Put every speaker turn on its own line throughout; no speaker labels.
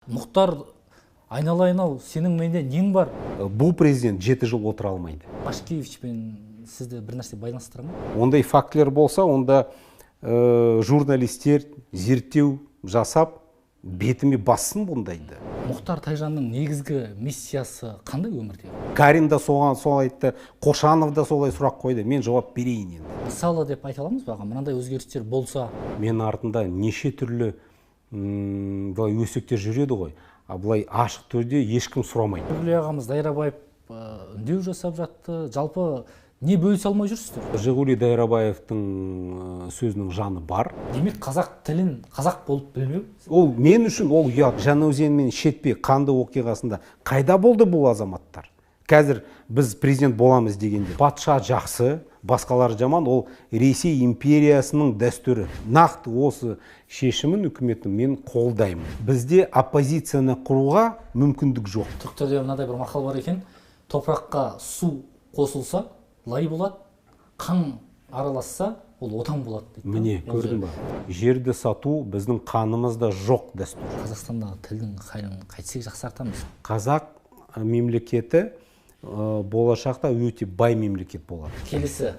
Мұхтар, айналайын-ау, сенің менде нең бар?
Бұл президент 7 жыл отыра алмайды.
Пашкевичпен сізді бір нәрсе байланыстыра ма?
Ондай фактілер болса, онда журналистер зерттеу жасап, бетіме бассын бұндайды.
Мұхтар Тайжанның негізгі миссиясы қандай өмірде?
Карин да соған сол айтты, Қошанов да солай сұрақ қойды. Мен жауап берейін енді.
Мысалы деп айта аламыз ба? Мынандай өзгерістер болса,
Мен артында неше түрлі былай өсектер жүреді ғой. А былай ашық түрде ешкім сұрамайды.
Жүгілей ағамыз Дайрабаев үндеу жасап жатты. Жалпы не бөлісе алмай жүрсіздер?
Жигули Дайрабаевтың сөзінің жаны бар.
Демек, қазақ тілін қазақ болып білмеу?
Ол мен үшін ол ұят. Жаңаөзен мен Шетпе қанды оқиғасында қайда болды бұл азаматтар? Қазір біз президент боламыз дегенде. Патша жақсы, басқалар жаман, ол Ресей империясының дәстүрі. Нақты осы шешімін үкіметтің мен қолдаймын. Бізде оппозицияны құруға мүмкіндік жоқ.
Түрктерде мынадай бір мақал бар екен: топыраққа су қосылса лай болады, қан араласса ол отан болады дейді.
Міне, көрдің ба? Жерді сату біздің қанымызда жоқ дәстүр.
Қазақстандағы тілдің халін қайтсек жақсартамыз.
Қазақ мемлекеті болашақта өте бай мемлекет болады.
Келесі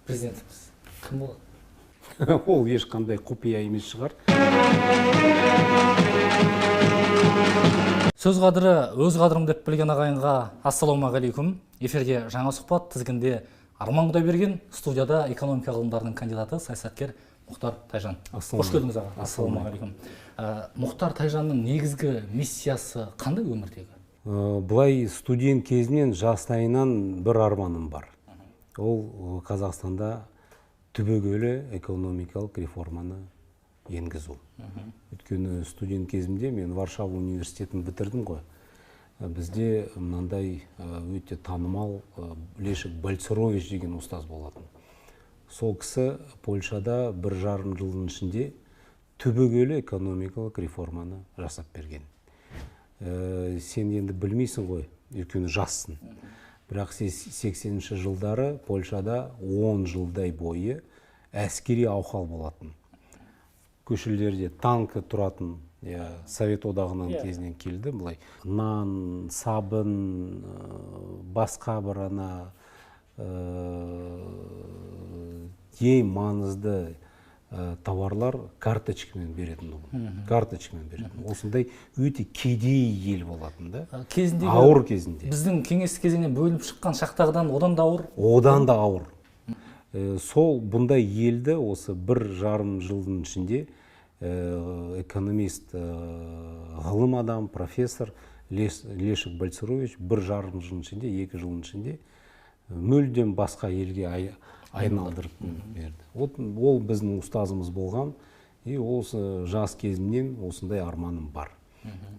президентіміз кім болады?
Ол ешқандай құпия емес шығар.
Сөз қадірі өз қадірім деп білген ағайынға ассалаумағалейкум. Эфирде жаңа сұхбат, тізгінде Арман Құдайберген, студияда экономика ғылымдарының кандидаты, саясаткер Мұхтар Тайжан. Қош келдіңіз аға. Ассалаумағалейкум. Мұхтар Тайжанның негізгі миссиясы қандай өмірдегі?
Бұлай студент кезінен жастайынан бір арманым бар. Ол Қазақстанда түбегейлі экономикалық реформаны енгізу. Өйткені студент кезімде мен Варшава университетін бітірдім ғой. Бізде мынандай өте танымал Лешек Бальцерович деген ұстаз болатын. Сол кісі Польшада 1,5 жылдың ішінде түбегейлі экономикалық реформаны жасап берген. Сен енді білмейсің ғой, өйткені жассың. Бірақ 80-ші жылдары Польшада 10 жылдай бойы әскери ауқал болатын. Көшелерде танкі тұратын, Совет одағынан кезінен келді. Бұлай нан, сабын, басқа бір ең маңызды товарлар карточкамен беретін. Карточкамен беретін. Осындай өте кедей ел болатын да. Ауыр кезінде.
Біздің кеңестік кезеңнен бөлініп шыққан шақтағыдан одан да ауыр?
Одан да ауыр. Сол бұндай елді осы 1,5 жылдың ішінде экономист, ғылым адам, профессор Лешек Бальцерович 1,5 жылдың ішінде, 2 жылдың ішінде мүлдем басқа елге айналдырып берді. Ол біздің ұстазымыз болған, и осы жас кезімнен осындай арманым бар.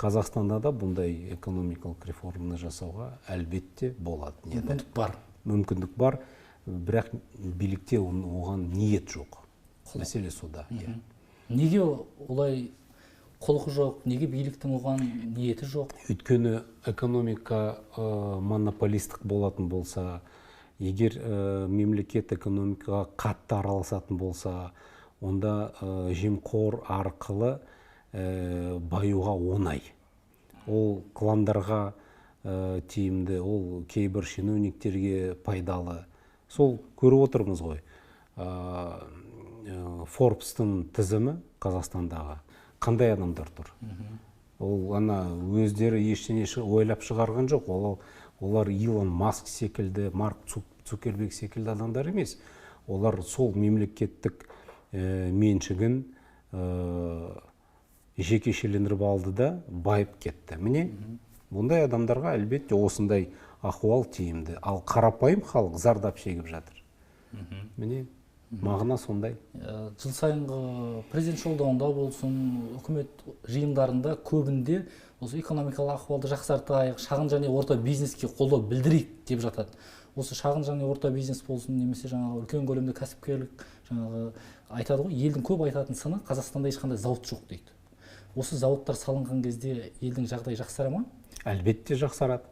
Қазақстанда да бұндай экономикалық реформаны жасауға әлбетте болады.
Мүмкіндік бар.
Мүмкіндік бар, бірақ билікте оған ниет жоқ. Мәселе сода.
Неге олай қолқы жоқ, неге биліктің оған ниеті жоқ?
Өйткені экономика монополистік болатын болса, егер мемлекет экономикаға қатты араласатын болса, онда жемқор арқылы баюға оңай. Ол кландарға тиімді, ол кейбір шенеуніктерге пайдалы. Сол көріп отырмыз ғой. Forbes-тың тізімі Қазақстандағы қандай адамдар тұр? Ол өздері ештеңе ойлап шығарған жоқ. Олар Илон Маск секілді, Марк Цукерберг секілді адамдар емес. Олар сол мемлекеттік меншігін жекешелендіріп алды да байып кетті. Міне, бұндай адамдарға әлбетте осындай ахуал тиімді. Ал қарапайым халық зардап шегіп жатыр. Міне, мағына сондай.
Жыл сайынғы президент жолдауында болсын, үкімет жиындарында көбінде осы экономикалық ахуалды жақсартайық, шағын және орта бизнеске қолдау білдірейік деп жатады. Осы шағын және орта бизнес болсын, немесе жаңағы үлкен көлемді кәсіпкерлік, жаңағы айтады ғой, елдің көп айтатын сыны Қазақстанда ешқандай зауыт жоқ дейді. Осы зауыттар салынған кезде елдің жағдайы жақсара ма?
Әлбетте жақсарады.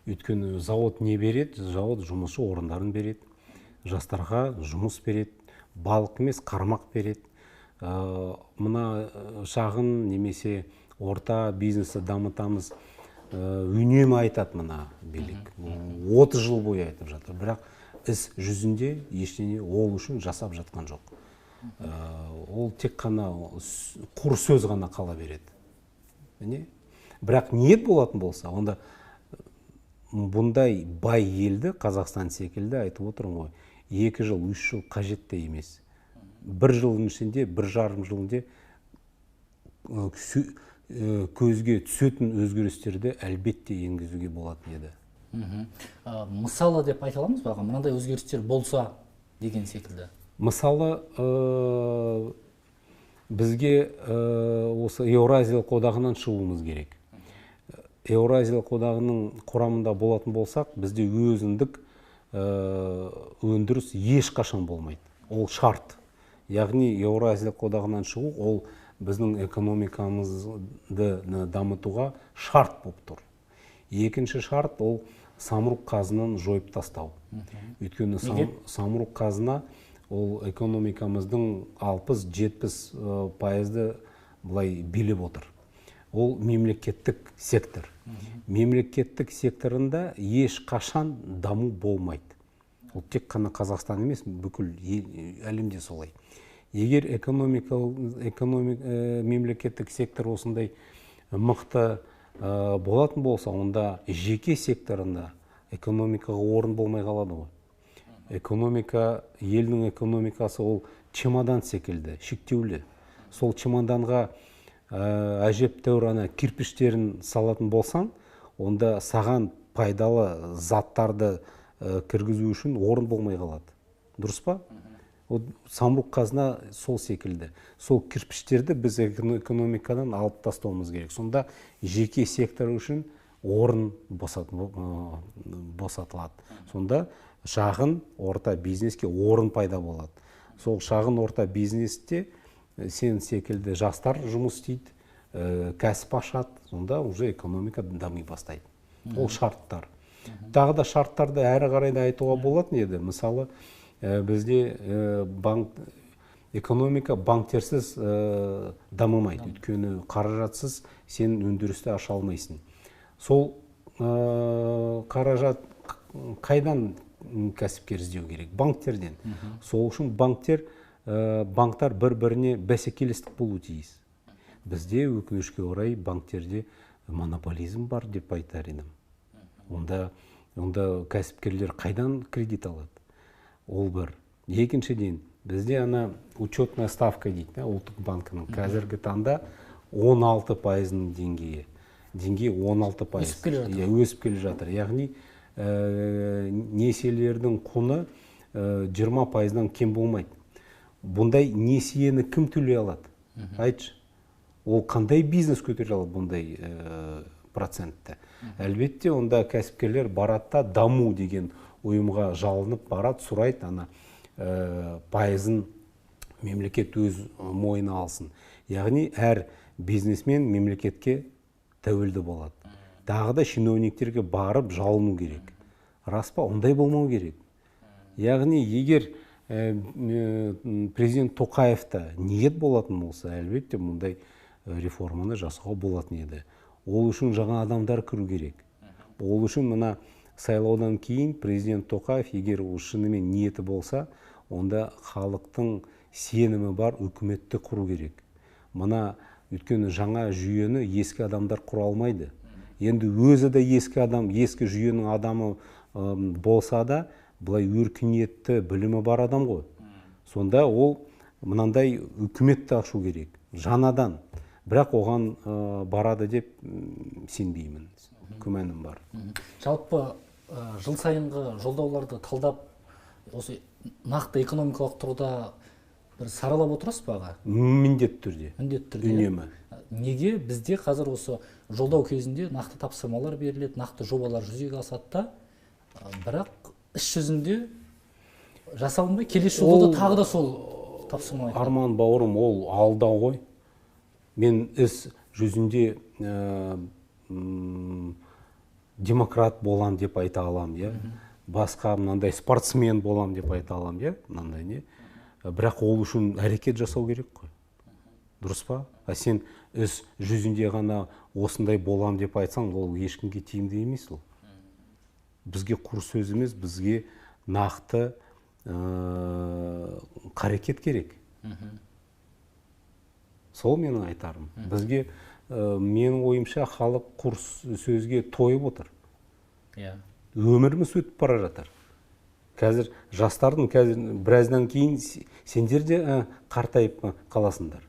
Өйткені зауыт не береді? Зауыт жұмысшы орындарын береді, жастарға жұмыс береді, балық емес қармақ береді. Мына шағын немесе орта бизнесті дамытамыз үнемі айтады мына билік. 30 жыл бойы айтып жатыр. Бірақ іс жүзінде ештеңе ол үшін жасап жатқан жоқ. Ол тек қана құр сөз ғана қала береді. Міне, бірақ ниет болатын болса, онда бұндай бай елді, Қазақстан секілді айтып отырмын ғой, 2 жыл, 3 жыл қажет те емес. 1 жылдың ішінде, 1,5 жылында көзге түсетін өзгерістерді әлбетте енгізуге болатын еді.
Мысалы деп айта аламыз ба, мынандай өзгерістер болса деген секілді?
Мысалы, бізге осы Еуразиялық одағынан шығуымыз керек. Еуразиялық одағының құрамында болатын болсақ, бізде өзіндік өндіріс ешқашан болмайды. Ол шарт. Яғни Еуразиялық одағынан шығу, ол біздің экономикамызды дамытуға шарт болып тұр. Екінші шарт, ол самұрық қазынаны жойып тастау. Өйткені самұрық қазына ол экономикамыздың 60-70% бұлай билеп отыр. Ол мемлекеттік сектор. Мемлекеттік секторында еш қашан даму болмайды. Ол тек қана Қазақстан емес, бүкіл әлемде солай. Егер мемлекеттік сектор осындай мықты болатын болса, онда жеке секторында экономикаға орын болмай қалады ғой. Елдің экономикасы ол чемодан секілді, шектеулі. Сол чемоданға әжептәуір кирпиштерін салатын болсаң, онда саған пайдалы заттарды кіргізу үшін орын болмай қалады. Дұрыс па? Самұрық қазына сол секілді. Сол кірпіштерді біз экономикадан алып тастауымыз керек. Сонда жеке сектор үшін орын босатылады. Сонда шағын орта бизнеске орын пайда болады. Сол шағын орта бизнесте сен секілді жастар жұмыс істейді, кәсіп ашады, сонда уже экономика дами бастайды. Ол шарттар. Тағы да шарттарды әрі қарай да айтуға болатын еді. Мысалы, бізде экономика банктерсіз дамымайды. Өйткені қаражатсыз сен өндірісті аша алмайсың. Сол қаражат қайдан кәсіпкер іздеу керек? Банктерден. Сол үшін банктар бір-біріне бәсекелестік болу тиіс. Бізде өкінішке орай банктерде монополизм бар деп айтар едім. Онда кәсіпкерлер қайдан кредит алады? Ол бір. Екіншіден, бізде учетная ставка дейді, ұлттық банкінің қазіргі таңда 16%-ның деңгейі. Деңгей 16%. Өсіп келе жатыр. Яғни несиелердің құны 20%-дан кем болмайды. Бұндай несиені кім төлей алады? Айтшы. Ол қандай бизнес көтере алады бұндай процентті? Әлбетте, онда кәсіпкерлер баратта даму деген ұйымға жалынып барат, сұрайды, пайызын мемлекет өз мойнына алсын. Яғни әр бизнесмен мемлекетке тәуелді болады. Дағы да шиновниктерге барып жалыну керек. Рас па? Ондай болмау керек. Яғни егер президент Тоқаевта ниет болатын болса, әлбетте мұндай реформаны жасауға болатын еді. Ол үшін жаңа адамдар кіру керек. Ол үшін мына сайлаудан кейін президент Тоқаев егер шынымен ниеті болса, онда халықтың сенімі бар үкіметті құру керек. Мына өйткені жаңа жүйені ескі адамдар құра алмайды. Енді өзі де ескі жүйенің адамы болса да, бұлай өркениетті білімі бар адам ғой. Сонда ол мынандай үкіметті ашу керек. Жаңадан. Бірақ оған барады деп сенбеймін. Күмәнім бар.
Жалпы жыл сайынғы жолдауларды талдап, осы нақты экономикалық тұрғыда бір саралап отырасыз ба аға?
Міндетті түрде. Үнемі.
Неге бізде қазір осы жолдау кезінде нақты тапсырмалар беріледі, нақты жобалар жүзеге асады да, бірақ іс жүзінде жасалынбай, келесі жолда тағы да сол тапсырма айтады?
Арман бауырым, ол алдау ғой. Мен іс жүзінде демократ болам деп айта алам, басқа мынандай спортсмен болам деп айта алам, мынандай не. Бірақ ол үшін әрекет жасау керек қой. дұрыс па? Сен іс жүзінде ғана осындай болам деп айтсаң, ол ешкімге тиімді емес ол. Бізге құр сөз емес, бізге нақты қарекет керек. Сол менің айтарым. Бізге менің ойымша халық құр сөзге тойып отыр. Өміріміз өтіп бара жатыр. Қазір жастардың біраздан кейін сендер де қартайып қаласыңдар.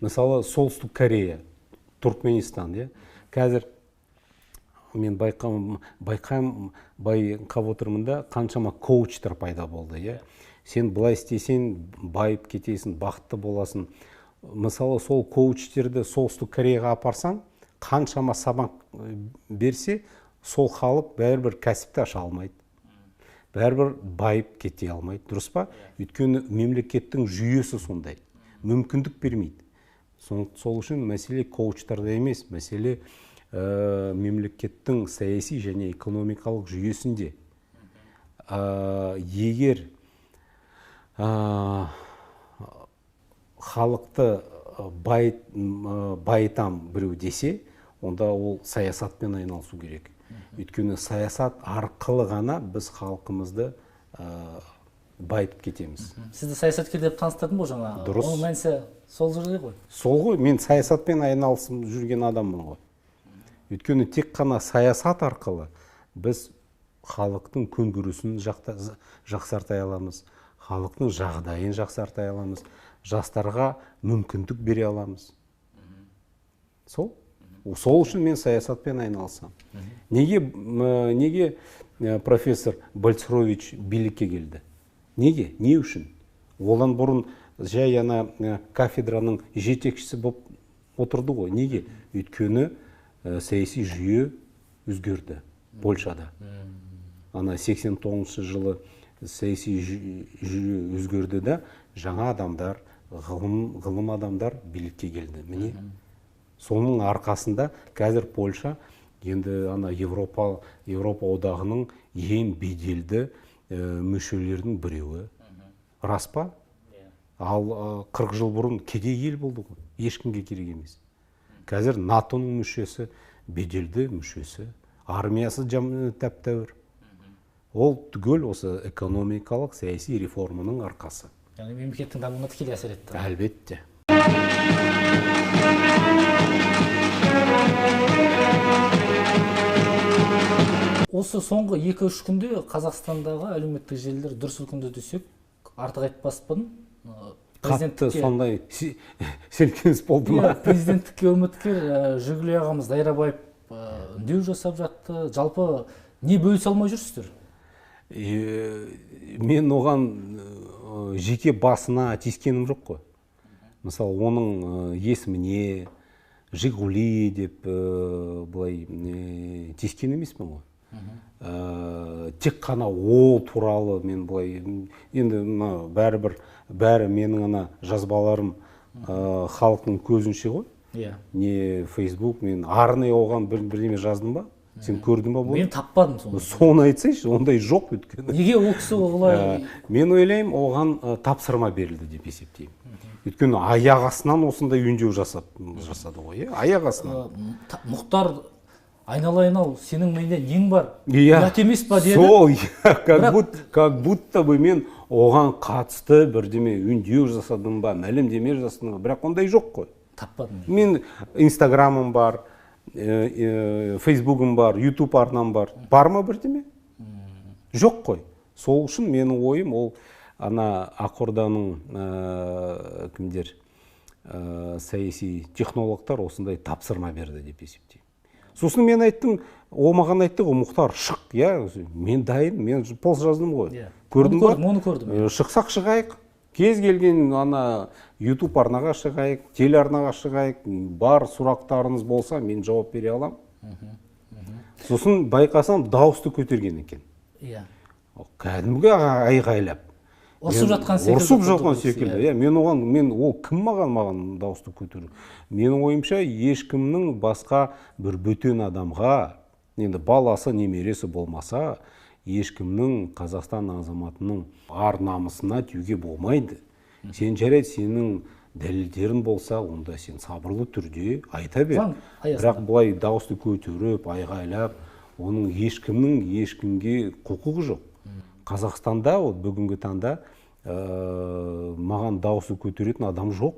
Мысалы Солтүстік Корея, Туркменистан, қазір мен байқап отырмын да, қаншама коучтар пайда болды. Сен былай істесең, байып кетесің, бақытты боласың. Мысалы сол коучтерді Солтүстік Кореяға апарсаң, қаншама сабақ берсе, сол халық бәрібір кәсіпті аша алмайды. Бәрібір байып кете алмайды, дұрыс па? Өйткені мемлекеттің жүйесі сондай, мүмкіндік бермейді. Сол үшін мәселе коучтарда емес, мәселе мемлекеттің саяси және экономикалық жүйесінде. Егер халықты байытам біреу десе, онда ол саясатпен айналысу керек. Өйткені саясат арқылы ғана біз халқымызды байытып кетеміз.
Сізді саясаткер деп таныстырдым ғой жаңа.
Дұрыс.
Оның мәнісі сол жерде ғой.
Сол ғой, мен саясатпен айналысып жүрген адаммын ғой. Өйткені тек қана саясат арқылы біз халықтың күнкөрісін жақсартай аламыз, халықтың жағдайын жақсартай аламыз, жастарға мүмкіндік бере аламыз. Сол үшін мен саясатпен айналысам. Неге профессор Бальцерович билікке келді? Неге? Не үшін? Одан бұрын жай кафедраның жетекшісі болып отырды ғой. Неге? Өйткені саяси жүйе өзгерді Польшада. 89 жылы саяси жүйе өзгерді да, жаңа адамдар, ғылым адамдар билікке келді. Міне, соның арқасында қазір Польша енді Европа одағының ең беделді мүшелердің біреуі. Рас па? Ал 40 жыл бұрын кедей ел болды ғой, ешкімге керек емес. Қазір НАТОның мүшесі, беделді мүшесі, армиясы тәп-тәуір. Ол түгел осы экономикалық саяси реформаның арқасы.
Яғни мемлекеттің дамуына тікелей әсер етті.
Әлбетте.
Осы соңғы 2-3 күнде Қазақстандағы әлеуметтік желілер дүр сілкінді десек, артық айтпаспын.
Қатты сондай селкеніс болды ма?
Президенттікке үміткер Жүгілей ағамыз Дайрабаев үндеу жасап жатты. Жалпы не бөлісе алмай жүрсіздер?
Мен оған жеке басына тиіскенім жоқ қой. Мысалы, оның есіміне Жигули деп былай тиіскен емеспін ғой. Тек қана ол туралы мен былай, енді бәрі менің жазбаларым халықтың көзінше ғой. Не Facebook, мен арнайы оған бірдеме жаздым ба? Сен көрдің ба бұл?
Мен таппадым соны.
Соны айтсайшы, ондай жоқ өткені.
Неге ол кісі олай?
Мен ойлаймын, оған тапсырма берілді деп есептеймін. Өйткені аяқ астынан осындай үндеу жасады ғой, аяқ астынан.
Мұхтар, айналайын-ау, сенің миыңда нең бар? Ұят емес па деді?
Сол, как будто бы мен оған қатысты бірдеме үндеу жасадым ба, мәлімдеме жасадым ба, бірақ ондай жоқ қой.
Таппадым.
Мен Инстаграмым бар, Фейсбугым бар, Ютуб арнам бар. Бар ма бірдеме? Жоқ қой. Сол үшін менің ойым, ол Ақорданың кімдер, саяси технологтар осындай тапсырма берді деп есептеймін. Сосын мен айттым, ол маған айтты ғой, Мұхтар, шық, мен дайын, мен пост жаздым ғой. Көрдің ба?
Оны көрдім.
Шықсақ шығайық. Кез келген YouTube арнаға шығайық, телеарнаға шығайық, бар сұрақтарыңыз болса, мен жауап бере алам. Сосын байқасам, дауысты көтерген екен. Кәдімгі айғайлап.
Ұрсып
жатқан секілді. Мен ол кім маған дауысты көтеру? Менің ойымша, ешкімнің басқа бір бөтен адамға, енді баласы, немересі болмаса, ешкімнің Қазақстан азаматының ар намысына тиюге болмайды. Сен жарайды, сенің дәлелдерің болса, онда сен сабырлы түрде айта бер.
Заң аясында.
Бірақ бұлай дауысты көтеріп, айғайлап, оның ешкімге құқығы жоқ. Қазақстанда бүгінгі таңда маған дауысы көтеретін адам жоқ.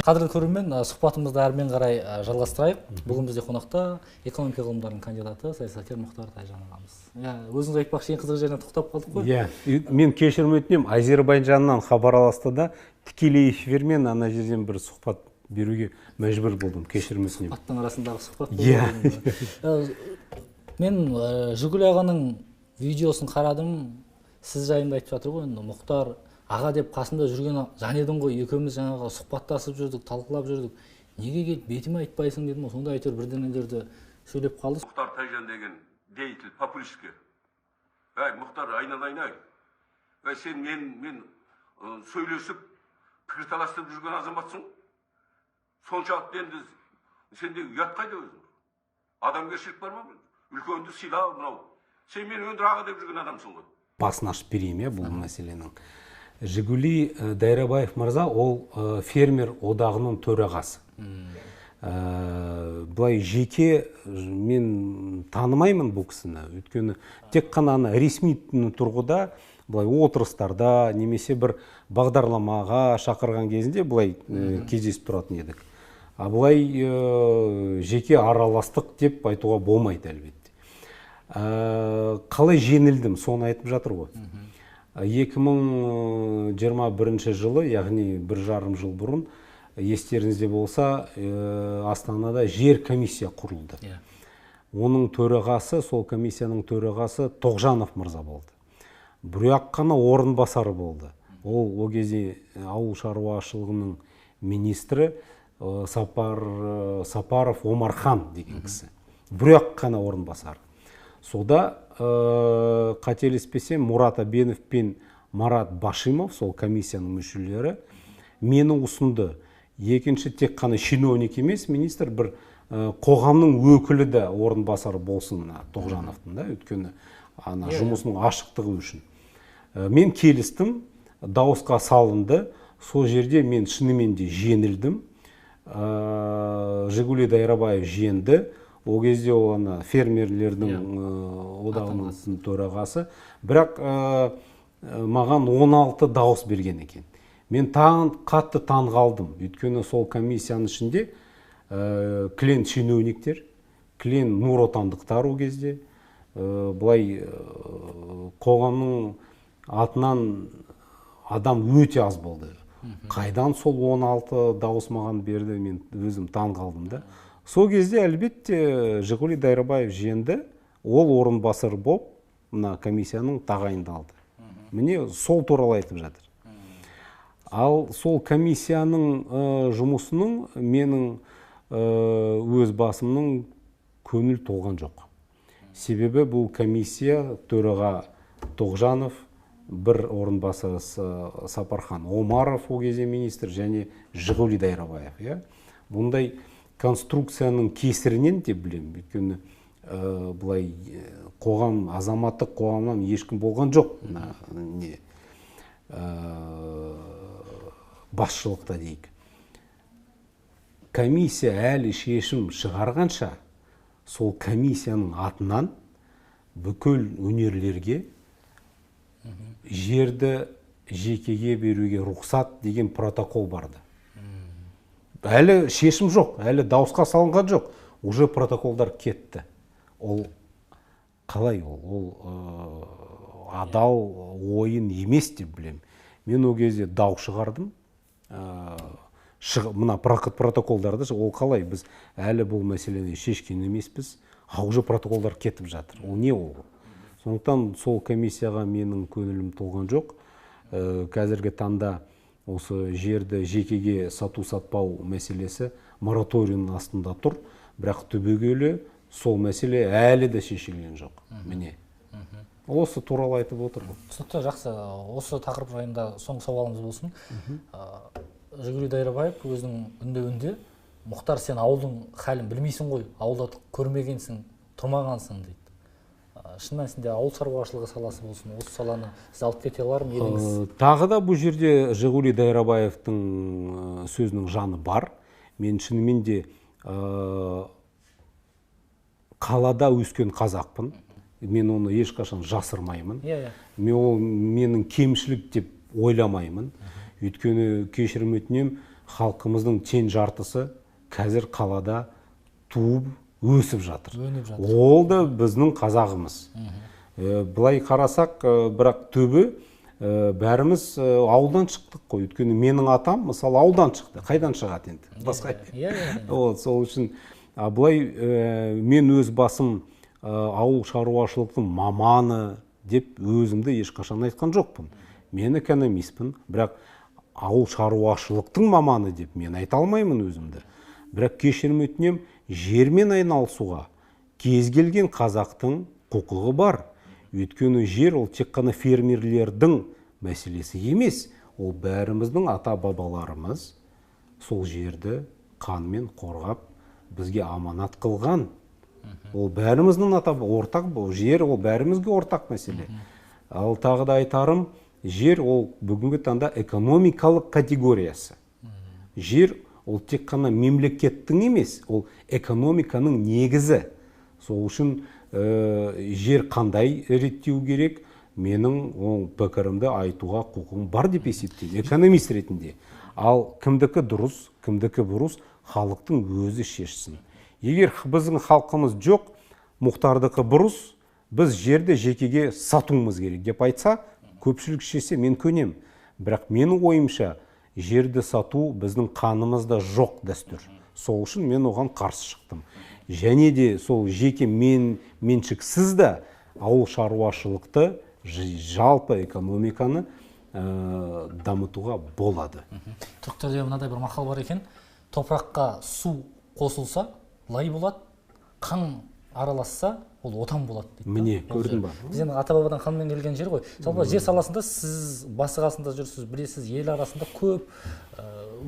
Қадірлі көрермен, сұхбатымызды әрмен қарай жалғастырайық. Бүгін бізде қонақта экономика ғылымдарының кандидаты саясаткер Мұхтар Тайжан ағамыз. Өзіңіз айтпақшы, ең қызық жеріне тоқтап қалдық қой.
Мен кешірім өтінемін, Азербайжаннан хабар аласты да тікелей эфирмен ана жерден бір сұхбат беруге мәжбүр болдым. Кешірім өтінемін.
Сұхбаттың арасындағы сұхбат. Мен Жүгіл ағаның видеосын қарадым. Сіз жайында айтып жатыр ғой, Мұхтар аға деп қасында жүрген жан едің ғой, екеуміз жаңағы сұхбаттасып жүрдік, талқылап жүрдік. Неге келіп бетіме айтпайсың дедім, сонда әйтеуір бірдеңелерді сөйлеп қалды.
Мұхтар Тайжан деген деятель, популистке. Мұхтар, айналайын-ай. Сен мен сөйлесіп, пікірталастырып жүрген азаматсың. Соншалықты енді сенде ұят қайда өзің? Адамгершілік бар ма? Үлкенді сыйлау мынау. Сен мен өндір аға деп жүрген адамсың ғой.
Басын ашып берейін бұл мәселенің. Жигули Дайрабаев мырза ол фермер одағының төрағасы. Бұлай жеке мен танымаймын бұл кісіні. Өйткені тек қана ресми тұрғыда бұлай отырыстарда немесе бір бағдарламаға шақырған кезінде бұлай кездесіп тұратын едік. Бұлай жеке араластық деп айтуға болмайды әлбетте. Қалай жеңілдім, соны айтып жатыр ғой. 2021 жылы, яғни 1,5 жыл бұрын, естеріңізде болса, Астанада жер комиссия құрылды. Оның төрағасы, сол комиссияның төрағасы Тоғжанов мырза болды. Бірақ қана орынбасары болды. Ол кезде ауыл шаруашылығының министрі Сапаров Омархан деген кісі. Бірақ қана орынбасары. Сода қателеспесем Мұрат Абенов пен Марат Башимов, сол комиссияның мүшелері, мені ұсынды. Екінші тек қана чиновник емес, министр бір қоғамның өкілі де орынбасар болсын Тоғжановтың да, өйткені жұмысының ашықтығы үшін. Мен келістім, дауысқа салынды. Сол жерде мен шынымен де жеңілдім. Жигули Дайрабаев жеңді. Ол кезде ол фермерлердің одағының төрағасы. Бірақ маған 16 дауыс берген екен. Мен қатты таңғалдым. Өйткені сол комиссияның ішінде кілең шенеуніктер, кілең нұр отандықтар ол кезде. Бұлай қоғамның атынан адам өте аз болды. Қайдан сол 16 дауыс маған берді, мен өзім таңғалдым да. Сол кезде әлбетте Жигули Дайрабаев жеңді, ол орынбасар болып, мына комиссияның тағайындалды. Міне сол туралы айтып жатыр. Ал сол комиссияның жұмысының менің өз басымның көңіл толған жоқ. Себебі бұл комиссия төраға Тоғжанов, бір орынбасары Сапархан Омаров ол кезде министр және Жигули Дайрабаев. Бұндай конструкцияның кесірінен деп білем. Өйткені бұлай қоғам, азаматтық қоғамнан ешкім болған жоқ. Басшылықта дейік. Комиссия әлі шешім шығарғанша, сол комиссияның атынан бүкіл өнерлерге жерді жекеге беруге рұқсат деген протокол барды. Әлі шешім жоқ, әлі дауысқа салынған жоқ. Уже протоколдар кетті. Ол қалай ол адал ойын емес деп білем. Мен ол кезде дау шығардым. Мына протоколдарды, ол қалай, біз әлі бұл мәселені шешкен емеспіз. Уже протоколдар кетіп жатыр. Ол не ол? Сондықтан сол комиссияға менің көңілім толған жоқ. Қазіргі таңда осы жерді жекеге сату-сатпау мәселесі мораторийдің астында тұр. Бірақ түбегейлі сол мәселе әлі де шешілген жоқ. Міне. Осы туралы айтып отыр.
Түсінікті, жақсы. Осы тақырып жайында соңғы сауалымыз болсын. Жигули Дайрабаев өзінің үндеуінде Мұхтар, сен ауылдың хәлін білмейсің ғой, ауылда көрмегенсің, тұрмағансың дейді. шын мәнісінде ауыл шаруашылығы саласы болсын, осы саланы сіз алып кете алар ма едіңіз?
Тағы да бұл жерде Жигули Дайрабаевтың сөзінің жаны бар. Мен шынымен де қалада өскен қазақпын. Мен оны ешқашан жасырмаймын. Мен ол менің кемшілік деп ойламаймын. Өйткені кешірім өтінем, халқымыздың тең жартысы қазір қалада туып өсіп жатыр. Ол да біздің қазағымыз. Былай қарасақ, бірақ түбі бәріміз ауылдан шықтық қой. Өйткені менің атам мысалы ауылдан шықты. Қайдан шығады енді? Басқа. Сол үшін былай мен өз басым ауыл шаруашылықтың маманы деп өзімді ешқашан айтқан жоқпын. Мен экономистпін, бірақ ауыл шаруашылықтың маманы деп мен айта алмаймын өзімді. Бірақ кешірім өтінем, жермен айналысуға кез келген қазақтың құқығы бар. Өйткені жер ол тек қана фермерлердің мәселесі емес. Ол бәріміздің ата-бабаларымыз сол жерді қанмен қорғап бізге аманат қылған. Ол бәріміздің ортақ жер, ол бәрімізге ортақ мәселе. Ал тағы да айтарым, жер ол бүгінгі таңда экономикалық категориясы. Жер ол тек қана мемлекеттің емес, ол экономиканың негізі. Сол үшін жер қандай реттеу керек, менің ол пікірімді айтуға құқығым бар деп есептеймін, экономист ретінде. Ал кімдікі дұрыс, кімдікі бұрыс, халықтың өзі шешсін. Егер біздің халқымыз жоқ, Мұхтардікі бұрыс, біз жерді жекеге сатуымыз керек деп айтса, көпшілік шеше мен көнем. Бірақ менің ойымша, жерді сату біздің қанымызда жоқ дәстүр. Сол үшін мен оған қарсы шықтым. Және де сол жеке меншіксіз да ауыл шаруашылықты, жалпы экономиканы дамытуға болады.
Түріктерде мынадай бір мақал бар екен, топыраққа су қосылса лай болады, қан араласса ол отан болады дейді.
Міне, көрдің ба?
Біз енді ата-бабадан қанмен келген жер ғой. Жалпы жер саласында сіз басы қасында жүрсіз, білесіз, ел арасында көп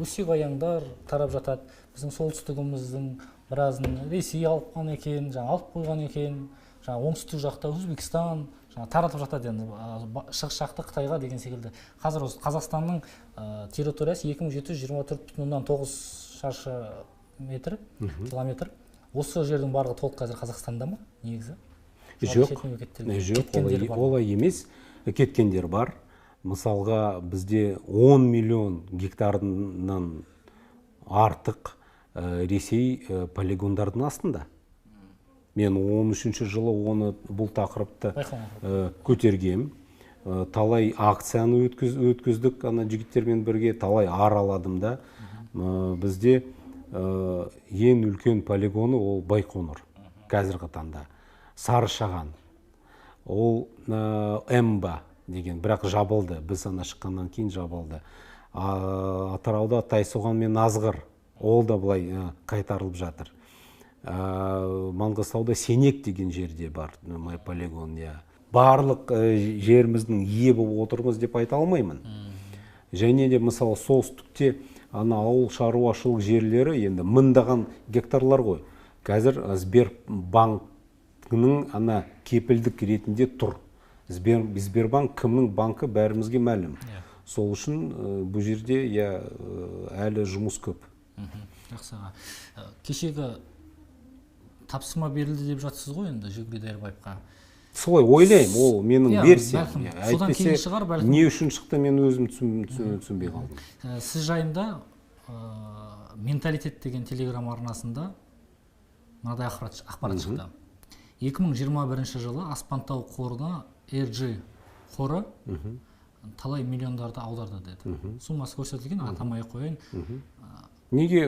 өсек аяңдар тарап жатады. Біздің солтүстігіміздің біразын Ресей алып екен, алып қойған екен, оңтүстік жақта Өзбекстан таратып жатады, енді шығыс жақта Қытайға деген секілді. Қазір Қазақстанның территориясы 2724,9 шаршы метр, километр. Осы жердің барлығы толық қазір Қазақстанда ма, негізі?
Жоқ, олай емес, кеткендер бар. Мысалға, бізде 10 миллион гектарынан артық Ресей полигондардың астында. Мен 13-ші жылы бұл тақырыпты көтергем. Талай акцияны өткіздік, жігіттермен бірге талай араладым да. Бізде ең үлкен полигоны ол Байқоңыр, қазіргі таңда. Сарышаған, ол Эмба деген, бірақ жабылды, біз шыққаннан кейін жабылды. Атырауда Тайсоған мен Азғыр, ол да былай қайтарылып жатыр. Маңғыстауда Сенек деген жерде бар полигон. Барлық жеріміздің ие болып отырмыз деп айта алмаймын. Және де мысалы солтүстікте ауыл шаруашылық жерлері енді мыңдаған гектарлар ғой. Қазір Сбербанкның кепілдік ретінде тұр. Сбербанк кімнің банкі бәрімізге мәлім. Сол үшін бұл жерде әлі жұмыс көп.
Жақсыға. Кешегі тапсырма берілді деп жатсыз ғой енді Жигули Дайрабаевқа.
Солай ойлаймын, ол менің версиям.
Содан кейін шығар бәлкім.
Не үшін шықты, мен өзім түсінбей қалдым.
Сіз жайында менталитет деген телеграм арнасында мынадай ақпарат шықты. 2021 жылы Аспантау қорына RG қоры талай миллиондарды аударды деді. Суммасы көрсетілген, атамай қояйын.
Неге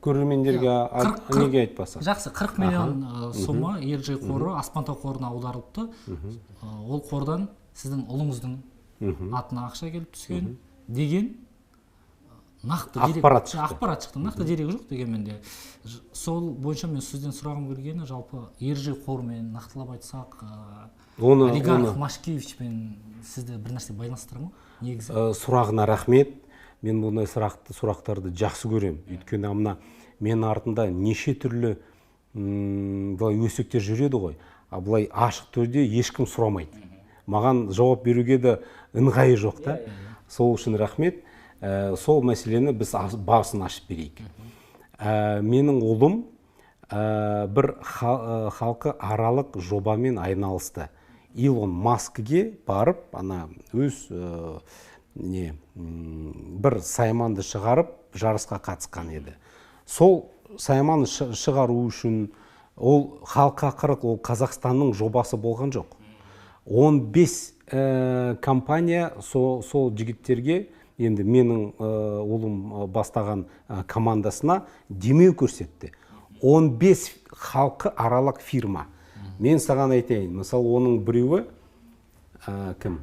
көрермендерге неге айтпаса?
Жақсы, 40 миллион сумма RG қоры Аспантау қорына аударылыпты. Ол қордан сіздің ұлыңыздың атына ақша келіп түскен деген нақты
ақпарат
шықты. Нақты дерек жоқ дегенмен. Сол бойынша мен сізден сұрағым келгені, жалпы RG қорымен нақтылап айтсақ, олигарх Машкевичпен сізді бір нәрсе байланыстыра ма? Негізі.
Сұрағына рахмет. Мен бұндай сұрақтарды жақсы көрем. Өйткені мен артында неше түрлі өсектер жүреді ғой. былай ашық түрде ешкім сұрамайды. Маған жауап беруге де ыңғайы жоқ та. Сол үшін рахмет. Сол мәселені біз басын ашып берейік. Менің ұлым бір халқы аралық жобамен айналысты. Илон Маскіге барып, өз бір сайманды шығарып, жарысқа қатысқан еді. Сол сайманды шығару үшін ол халыққа қырық, ол Қазақстанның жобасы болған жоқ. 15 компания сол жігіттерге, енді менің ұлым бастаған командасына демеу көрсетті. 15 халқы аралық фирма. Мен саған айтайын, мысалы оның біреуі кім?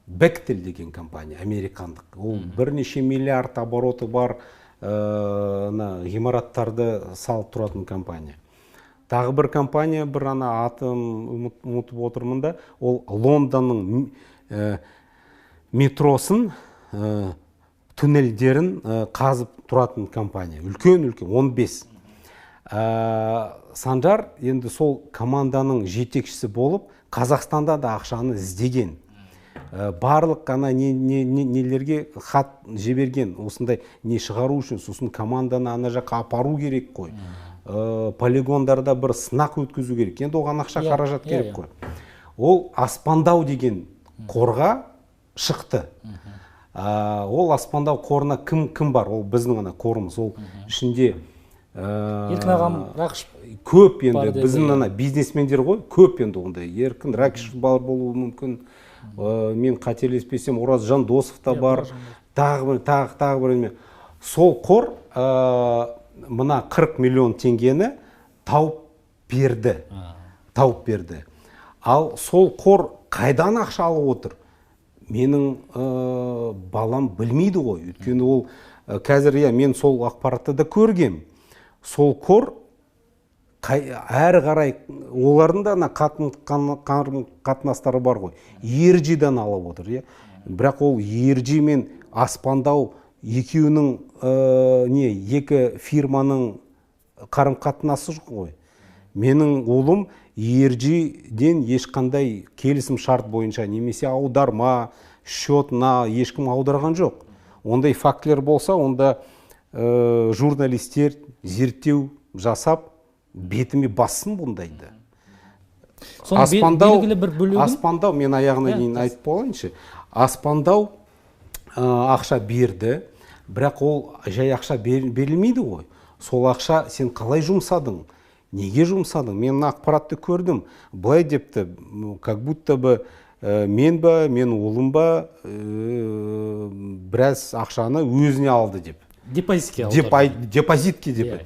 Бектел деген компания, американдық. Ол бірнеше миллиард обороты бар ғимараттарды салып тұратын компания. Тағы бір компания, бір атын ұмытып отырмын да, ол Лондонның метросын, туннельдерін қазып тұратын компания. Үлкен, 15. Санжар енді сол команданың жетекшісі болып, Қазақстанда да ақшаны іздеген. Барлық нелерге хат жіберген, осындай не шығару үшін, сосын команданы ана жаққа апару керек қой. Полигондарда бір сынақ өткізу керек. Енді оған ақша қаражат керек қой. Ол Аспандау деген қорға шықты. Ол Аспандау қорына кім бар? Ол біздің қорымыз. Ол ішінде
Еркін ағам Рақышев
көп, енді біздің бизнесмендер ғой, көп енді ондай. Еркін Рақышев бар болуы мүмкін. Мен қателеспесем, Ораз Жандосов та бар. Тағы бір. Сол қор мына 40 миллион теңгені тауып берді. Ал сол қор қайдан ақша алып отыр? Менің балам білмейді ғой. Өйткені ол қазір мен сол ақпаратты да көргем. Сол қор әрі қарай олардың да қатынастары бар ғой. Ержиден алып отыр. Бірақ ол Ержи мен Аспандау екеуінің екі фирманың қарым-қатынасы жоқ қой. Менің ұлым Ержиден ешқандай келісім шарт бойынша немесе аударма, счетына ешкім аударған жоқ. Ондай фактілер болса, онда журналистер зерттеу жасап, бетіме бассын бұндайды. Аспандау, мен аяғына дейін айтып болайыншы. Аспандау ақша берді, бірақ ол жай ақша берілмейді ғой. Сол ақша сен қалай жұмсадың? Неге жұмсадың? Мен ақпаратты көрдім. Былай депті, как будто бы менің ұлым ба біраз ақшаны өзіне алды деп.
Депозитке алды.
Депозитке деп.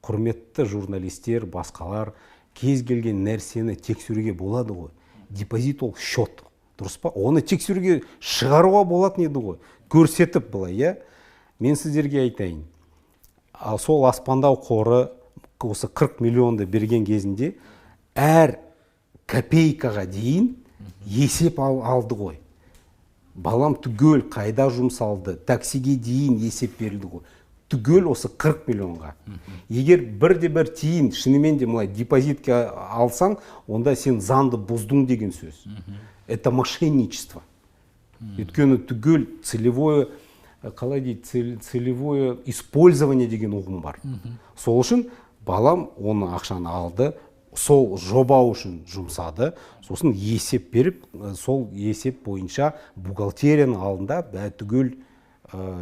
Құрметті журналистер, басқалар, кез келген нәрсені тексеруге болады ғой. Депозит ол счет, дұрыс па? Оны тексеруге шығаруға болатын еді ғой. Көрсетіп былай, мен сіздерге айтайын. Сол Аспандау қоры осы 40 миллионды берген кезінде әр копейкаға дейін есеп алды ғой. Балам түгел қайда жұмсалды, таксиге дейін есеп берілді ғой. Түгел осы 40 миллионға. Егер бір тиын шынымен де мұлай депозитке алсаң, онда сен заңды бұздың деген сөз. Это мошенничество. Өйткені түгел целевое использование деген ұғым бар. Сол үшін балам оны ақшаны алды, сол жоба үшін жұмсады, сосын есеп беріп, сол есеп бойынша бухгалтерияның алдында түгел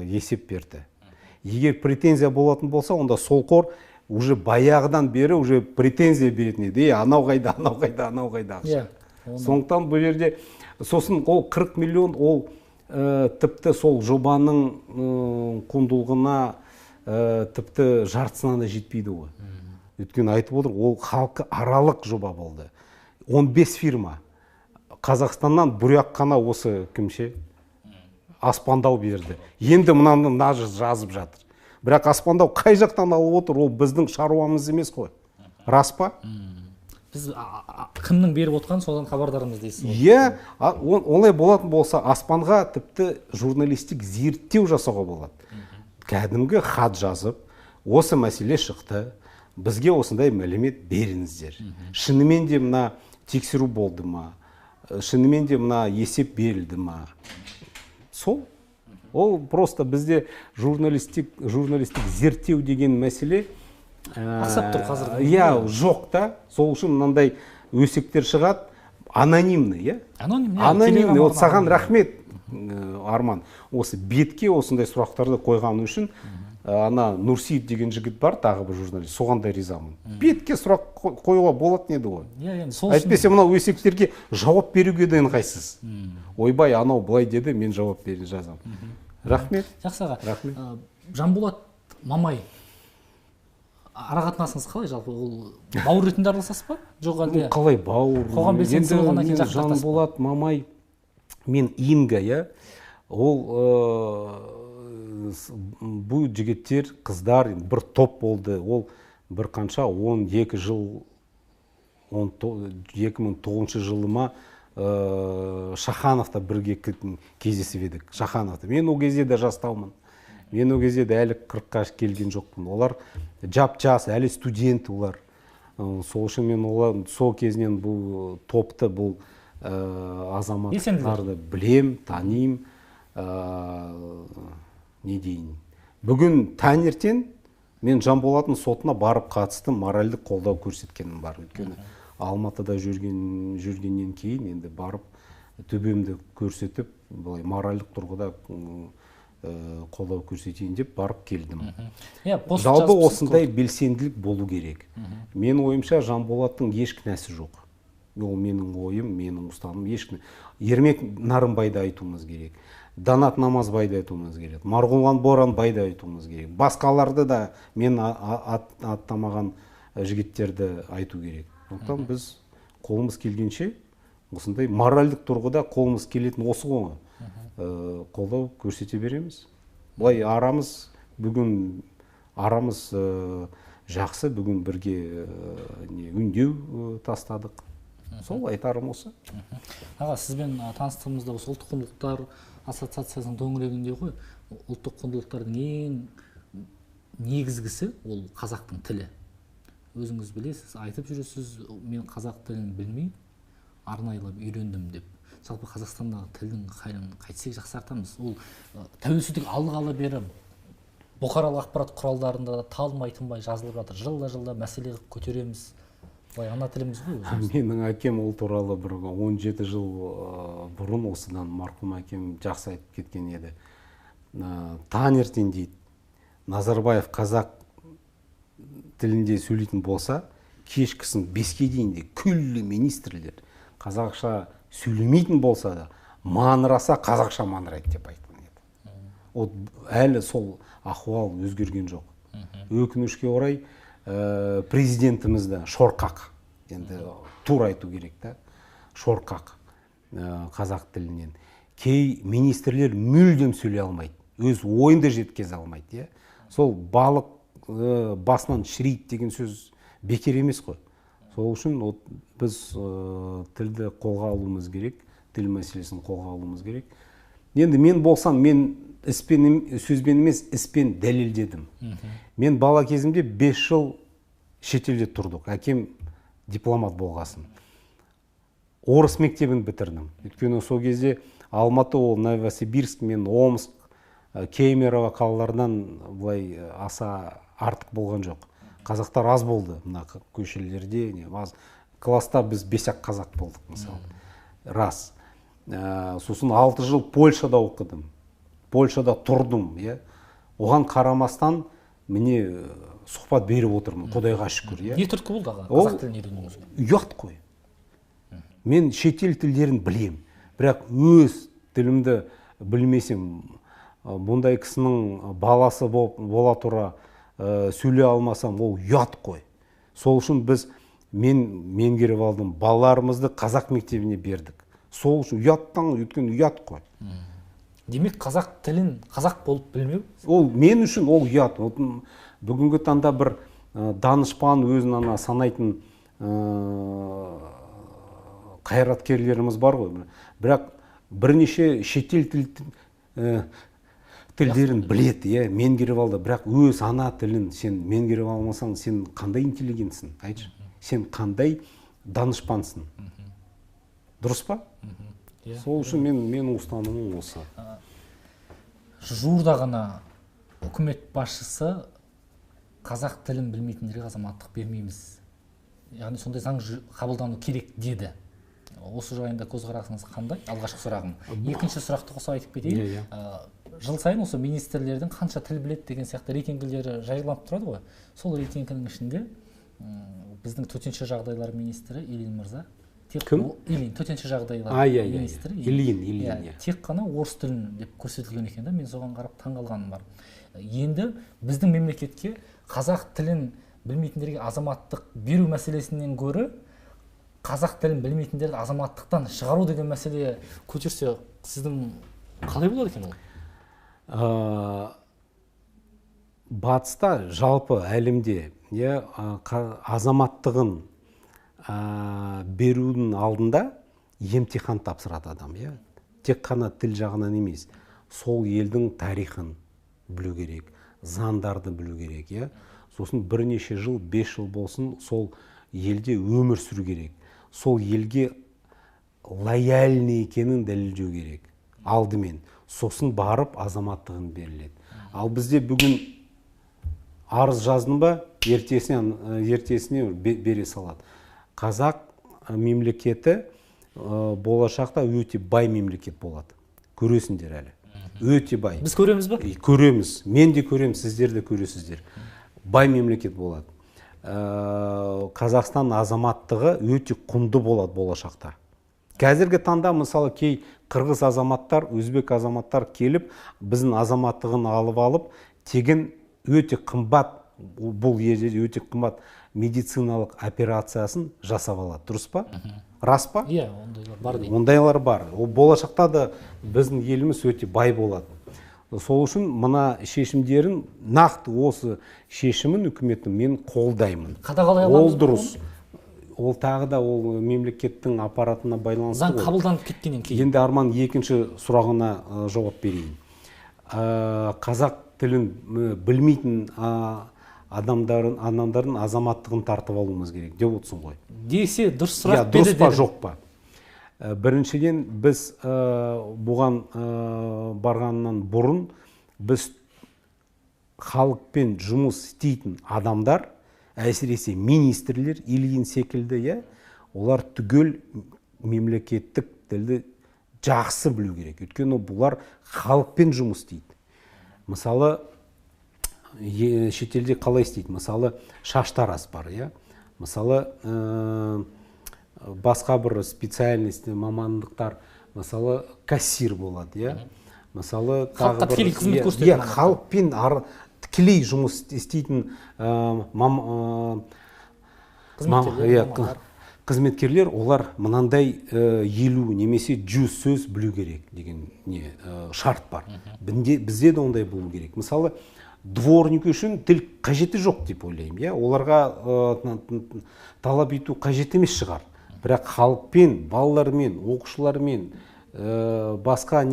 есеп берді. Егер претензия болатын болса, онда сол қор уже баяғыдан бері уже претензия беретін еді. Анау қайда ақша. Сондықтан бұл жерде, сосын ол 40 миллион, ол тіпті сол жобаның құндылығына тіпті жартысына да жетпейді ғой. Өйткені айтып отыр, ол халқы аралық жоба болды. 15 фирма. Қазақстаннан бұрақ қана осы кімше? Аспандау берді. Енді мұнаны жазып жатыр. Бірақ Аспандау қай жақтан алып отыр, ол біздің шаруамыз емес қой. Рас па?
Біз кімнің беріп отқан содан хабардарымыз дейсіз ғой.
Олай болатын болса, Аспанға тіпті журналистік зерттеу жасауға болады. Кәдімгі хат жазып, осы мәселе шықты. бізге осындай мәлімет беріңіздер. Шынымен де мына тексеру болды ма? Шынымен де мына есеп берілді ма? Сол. Ол просто бізде журналистик зерттеу деген мәселе
ақсап тұр қазір.
Иә, жоқ та. Сол үшін мынандай өсектер шығады, анонимный, анонимный. Вот саған рахмет, Арман. Осы бетке осындай сұрақтарды қойған үшін ана Нұрсейіт деген жігіт бар, тағы бір журналист, соған да ризамын. Бетке сұрақ қоюға болатын еді ғой. Әйтпесе мынау өсектерге жауап беруге де ыңғайсыз. Ойбай, анау былай деді, мен жауап беріп жазамын. Рахмет.
Жақсы аға. Жанболат Мамай арақатынасыңыз қалай жалпы? Ол бауыр ретінде араласасыз ба? Жоқ әлде?
Қалай бауыр?
Қоғам белсендісі болғаннан кейін жақындасыз ба?
Жанболат Мамай, мен Инга, ол бұл жігіттер, қыздар бір топ болды. Ол бір қанша 12 жыл, 2009 жылыма Шахановта бірге кездесіп едік. Шахановта. Мен ол кезде де жастаумын. Мен ол кезде де әлі 40-қа келген жоқпын. Олар жап-жас, әлі студент олар. Сол үшін мен сол кезінен бұл топты, бұл азаматтарды білем, таним, не дейін. Бүгін таңертең мен Жанболаттың сотына барып қатыстым, моральдық қолдау көрсеткенім бар. Өйткені Алматыда жүргеннен кейін енді барып төбемді көрсетіп, моральдық тұрғыда қолдау көрсетейін деп барып келдім. Жалпы осындай белсенділік болу керек. Мен ойымша Жанболаттың еш кінәсі жоқ. Ол менің ойым, менің ұстаным. Ермек Нарымбайды айтуымыз керек. Данат Намазбайды айтуымыз керек. Марғұлан Боранбайды айтуымыз керек. Басқаларды да мен аттамаған жігіттерді айту керек. Сондықтан біз қолымыз келгенше осындай моральдық тұрғыда қолымыз келетін осы ғой. Қолдау көрсете береміз. Бұлай бүгін арамыз жақсы, бүгін бірге үндеу тастадық. Сол айтарым осы.
Аға, сізбен таныстығымызда осы ұлттық құндылықтар ассоциациясының төңірегінде ғой, ұлттық құндылықтардың ең негізгісі ол қазақтың тілі. Өзіңіз білесіз, айтып жүресіз, мен қазақ тілін білмей арнайлап үйрендім деп. Жалпы Қазақстандағы тілдің қайын қайтсек жақсартамыз. Ол тәуелсіздік алғалы бері бұқаралық ақпарат құралдарында талмай-тынбай жазылып жатыр. Жылда мәселе көтереміз. Ана тіліміз ғой өзіміз.
Менің әкем ол туралы бір 17 жыл бұрын осыдан марқұм әкем жақсы айтып кеткен еді. Таңертең дейді, Назарбаев қазақ тілінде сөйлейтін болса, кешкісін 5-ке дейін де күллі министрлер қазақша сөйлемейтін болса да, маңыраса қазақша маңырайды деп айтқан еді. Әлі сол ахуал өзгерген жоқ. Өкінішке орай президентімізді шорқақ, енді тура айту керек та, шорқақ қазақ тілінен. Кей министрлер мүлдем сөйлей алмайды, өз ойынды жеткізе алмайды. Сол балық басынан шірейді деген сөз бекер емес қой. Сол үшін біз тілді қолға алуымыз керек, тіл мәселесін қолға алуымыз керек. Енді мен болсам, мен сөзбен емес, іспен дәлелдедім. Мен бала кезімде 5 жыл шетелде тұрдық. Әкем дипломат болғасын. Орыс мектебін бітірдім. Өйткені сол кезде Алматы, ол Новосибирск, мен Омск, Кемерово қалалардан бұлай аса артық болған жоқ. Қазақтар аз болды мына көшелерде. Класста біз 5-ақ қазақ болдық мысалы. Рас. Сосын 6 жыл Польшада оқыдым. Польшада тұрдым. Оған қарамастан міне сұхбат беріп отырмын, Құдайға шүкір.
Не түрткі болды аға қазақ тілін үйренуіңізге?
Ұят қой. Мен шетел тілдерін білем. Бірақ өз тілімді білмесем, бұндай кісінің баласы бола тұра сөйлей алмасам, ол ұят қой. Сол үшін біз меңгеріп алдым, балаларымызды қазақ мектебіне бердік. Сол үшін ұяттан өткен ұят қой.
Демек қазақ тілін қазақ болып білмеу?
Ол мен үшін ол ұят. Бүгінгі таңда бір данышпан өзін санайтын қайраткерлеріміз бар ғой. Бірақ бірнеше шетел тілдерін біледі, иә, меңгеріп алды, бірақ өз ана тілін сен меңгеріп алмасаң, сен қандай интеллигентсің, айтшы, сен қандай данышпансың, дұрыс па? Сол үшін мен ұстанымым осы.
Жуырда ғана үкімет басшысы қазақ тілін білмейтіндерге азаматтық бермейміз, яғни сондай заң қабылдану керек деді. Осы жайында көзқарасыңыз қандай? Алғашқы сұрағым. Екінші сұрақты қоса айтып кетейін. Жыл сайын осы министрлердің қанша тіл біледі деген сияқты рейтингілері жарияланып тұрады ғой. Сол рейтингінің ішінде біздің төтенше жағдайлар министрі Ильин мырза,
кім?
Ильин, төтенше жағдайлар министрі
Ильин.
Тек қана орыс тілін деп көрсетілген екен да, мен соған қарап таңғалғаным бар. Енді біздің мемлекетке қазақ тілін білмейтіндерге азаматтық беру мәселесінен гөрі қазақ тілін білмейтіндерді азаматтықтан шығару деген мәселе көтерсе, сіздің қалай болады екен ол?
Батыста жалпы әлемде азаматтығын берудің алдында емтихан тапсырады адам. Тек қана тіл жағынан емес, сол елдің тарихын білу керек, заңдарды білу керек. Сосын бірнеше жыл, 5 жыл болсын, сол елде өмір сүру керек. Сол елге лояльный екенін дәлелдеу керек. Алдымен, сосын барып азаматтығын беріледі. Ал бізде бүгін арыз жаздың ба, ертесіне бере салады. Қазақ мемлекеті болашақта өте бай мемлекет болады. Көресіңдер әлі. Өте бай.
Біз көреміз бе?
Көреміз. Мен де көремін, сіздер де көресіздер. Бай мемлекет болады. Қазақстан азаматтығы өте құнды болады болашақта. Қазіргі таңда мысалы кей қырғыз азаматтар, өзбек азаматтар келіп, біздің азаматтығын алып, тегін өте қымбат, бұл елде өте қымбат медициналық операциясын жасап алады. Дұрыс па? Рас па?
Иә, ондайлар бар дейді.
Ондайлар бар. Болашақта да біздің еліміз өте бай болады. Сол үшін мына шешімдерін, нақты осы шешімін үкіметтің мен қолдаймын.
Қадағалай аламыз ба?
Ол дұрыс. Ол тағы да ол мемлекеттің аппаратына байланысты.
Заң қабылданып кеткеннен кейін.
Енді Арман екінші сұрағына жауап берейін. Қазақ тілін білмейтін адамдардың азаматтығын тартып алуымыз керек деп отырсың ғой.
Десе дұрыс сұрақ
дұрыс па, жоқ па? Біріншіден біз бұған барғаннан бұрын біз халықпен жұмыс істейтін адамдар, әсіресе министрлер, Ильин секілді, олар түгел мемлекеттік тілді жақсы білу керек. Өйткені бұлар халықпен жұмыс істейді. Мысалы, шетелде қалай істейді? Мысалы, шаштарас бар, мысалы, басқа бір специальность мамандықтар, мысалы, кассир болады, мысалы,
халыққа тікелей қызмет көрсететін
халықпен тікелей жұмыс істейтін қызметкерлер, олар мынандай 50 немесе 100 сөз білу керек деген шарт бар. Бізде де ондай болу керек. Мысалы, дворник үшін тіл қажеті жоқ деп ойлаймын. Оларға талап ету қажет емес шығар. Бірақ халықпен, балалармен, оқушылармен, басқа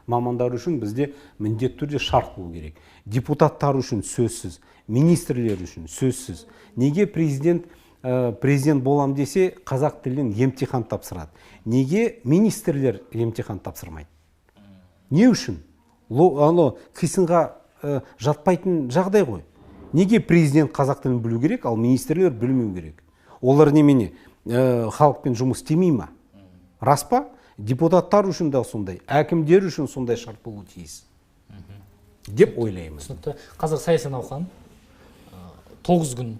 мамандар үшін бізде міндетті түрде шарт болу керек. Депутаттар үшін сөзсіз, министрлер үшін сөзсіз. Неге президент болам десе, қазақ тілінен емтихан тапсырады? Неге министрлер емтихан тапсырмайды? Не үшін? Қисынға жатпайтын жағдай ғой. Неге президент қазақ тілін білу керек, ал министрлер білмеу керек? Олар немене, халықпен жұмыс істемей ма? Рас па? Депутаттар үшін де сондай, әкімдер үшін сондай шарт болу тиіс деп ойлаймын.
Қазір саяси науқан 9 күн,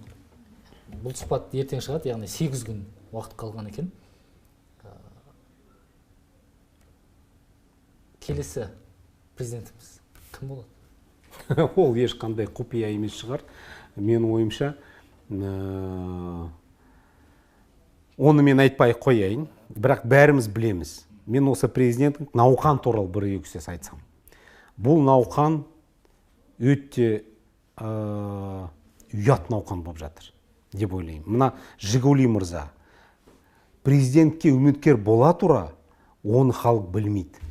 бұл сұхбат ертең шығады, яғни 8 күн уақыт қалған екен. Келесі президентіміз кім болады?
Ол ешқандай құпия емес шығар. Мен ойымша, оны мен айтпай қояйын, бірақ бәріміз білеміз. Мен осы президенттің науқан туралы бір-екі сөз айтсам. Бұл науқан өте ұят науқан болып жатыр деп ойлаймын. Мына Жигули мырза президентке үміткер бола тұра, оны халық білмейді.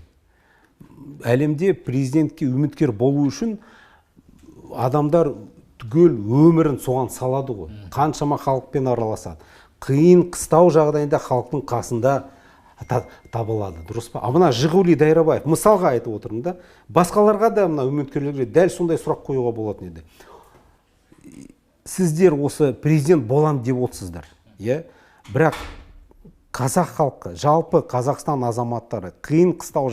әлемде президентке үміткер болу үшін адамдар түгел өмірін соған салады ғой. Қаншама халықпен араласады. Қиын қыстау жағдайында халықтың қасында табылады, дұрыс па? Мына Жигули Дайрабаев мысалға айтып отырмын да, басқаларға да мына үміткерлерге дәл сондай сұрақ қоюға болатын еді. Сіздер осы президент болам деп отырсыздар, иә? Бірақ қазақ халқы, жалпы Қазақстан азаматтары қиын қыстау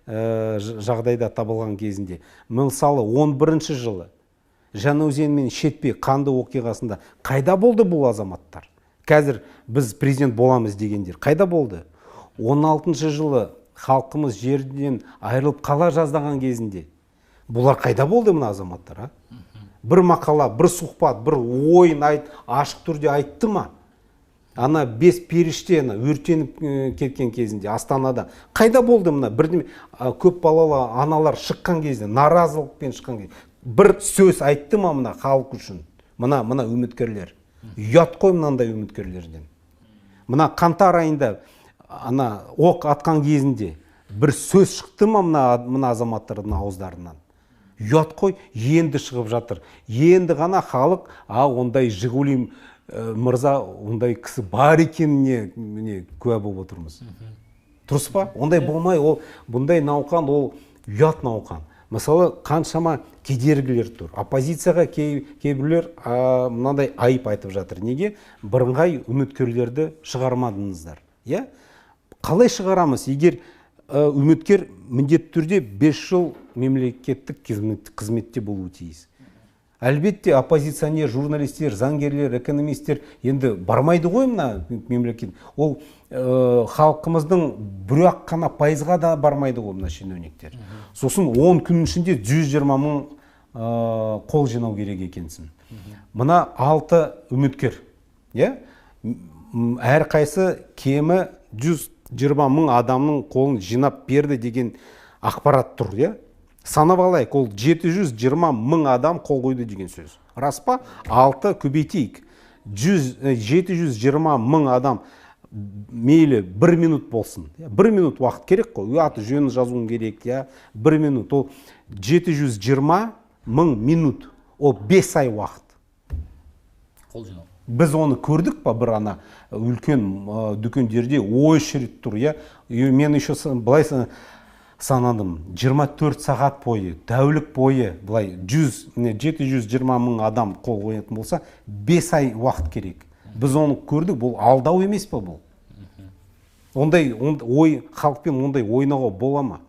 жағдайда табылған кезінде, мысалы 11-ші жылы Жаңаөзен мен Шетпе қанды оқиғасында қайда болды бұл азаматтар? Қазір біз президент боламыз дегендер қайда болды? 16-ші жылы халқымыз жерден айырылып қала жаздаған кезінде бұлар қайда болды мына азаматтар? Бір мақала, бір сұхбат, бір ойын ашық түрде айтты ма? Ана 5 періште өртеніп кеткен кезінде Астанада қайда болды мына? Бірдеме көп балалы аналар шыққан кезде, наразылықпен шыққан кезде бір сөз айтты ма мына халық үшін? Мына үміткерлер. Ұят қой мынандай үміткерлерден. Мына қаңтар айында ана оқ атқан кезінде бір сөз шықты ма мына азаматтардың ауыздарынан? Ұят қой, енді шығып жатыр. Енді ғана халық, ондай Жигули мырза, ондай кісі бар екеніне куә болып отырмыз. Дұрыс па? Ондай болмай, бұндай науқан, ол ұят науқан. Мысалы, қаншама кедергілер тұр. Оппозицияға кейбіреулер мынандай айып айтып жатыр. Неге? Бірыңғай үміткерлерді шығармадыңыздар. Қалай шығарамыз? Егер үміткер міндетті түрде 5 жыл мемлекеттік қызметте болуы тиіс. Әлбетте оппозиционер, журналистер, заңгерлер, экономистер енді бармайды ғой мына мемлекет. Ол халқымыздың бір-ақ қана пайызға да бармайды ғой мына шенеуніктер. Сосын 10 күн ішінде 120 мың қол жинау керек екенсін. Мына 6 үміткер, әр қайсы кемі 120 мың адамның қолын жинап берді деген ақпарат тұр, санап алайық, ол 720 мың адам қол қойды деген сөз. Рас па? 6 көбейтейік. 720 мың адам мейлі 1 минут болсын. 1 минут уақыт керек қой. Аты жөнін жазуын керек, 1 минут. Ол 720 мың минут. Ол 5 ай уақыт.
Қол жинау.
Біз оны көрдік па бір ана үлкен дүкендерде очередь тұр, Мен еще былай санадым, 24 сағат бойы, тәулік бойы, былай 720 мың адам қол қоятын болса, 5 ай уақыт керек. Біз оны көрдік, бұл алдау емес па бұл? Ондай халықпен ондай ойнауға бола ма?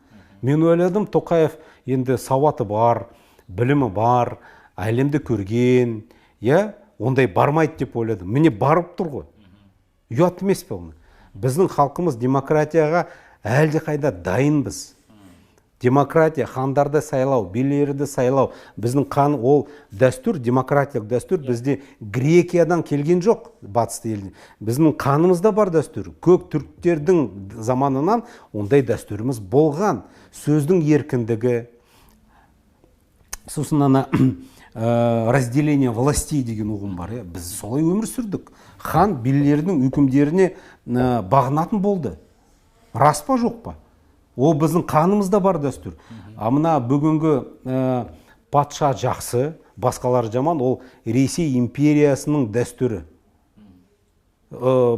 Мен ойладым, Тоқаев енді сауаты бар, білімі бар, әлемді көрген, ондай бармайды деп ойладым. Міне барып тұр ғой. Ұят емес пе оны? Біздің халқымыз демократияға әлде қайда дайынбыз. Демократия, хандарды сайлау, билерді сайлау. Біздің қан ол дәстүр, демократиялық дәстүр бізде Грекиядан келген жоқ, батысты елден. Біздің қанымызда бар дәстүр. Көк түріктердің заманынан ондай дәстүріміз болған. Сөздің еркіндігі, сосын ана разделение властей деген ұғым бар. Біз солай өмір сүрдік. Хан билердің үкімдеріне бағынатын болды. Рас па жоқ па? Ол біздің қанымызда бар дәстүр. Мына бүгінгі патша жақсы, басқалар жаман, ол Ресей империясының дәстүрі.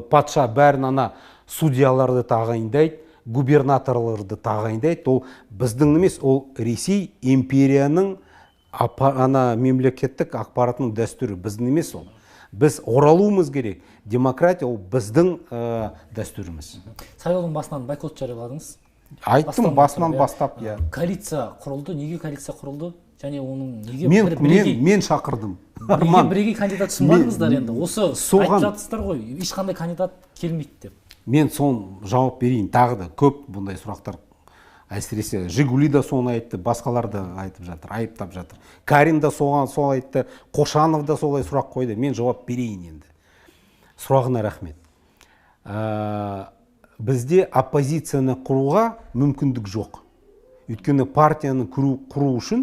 Патша бәрін ана судьяларды тағайындайды, губернаторларды тағайындайды. Ол біздің емес, ол Ресей империяның мемлекеттік ақпаратының дәстүрі. Біздің емес ол. Біз оралуымыз керек. Демократия ол біздің дәстүріміз.
Сайлаудың басынан бойкот жарияладыңыз.
Айттым, басынан бастап.
Коалиция құрылды. Неге коалиция құрылды? Және оның неге
мен шақырдым.
Неге бірегей кандидат ұсынбадыңыздар енді? Осы айтып жатсыздар ғой, ешқандай кандидат келмейді деп.
Мен соны жауап берейін. Тағы да көп бұндай сұрақтар. Әсіресе Жигули да соны айтты, басқалар да айтып жатыр, айыптап жатыр. Карин да сол айтты, Қошанов да солай сұрақ қойды. Мен жауап берейін енді. Сұрағына рахмет. Бізде оппозицияны құруға мүмкіндік жоқ. Өйткені партияны құру үшін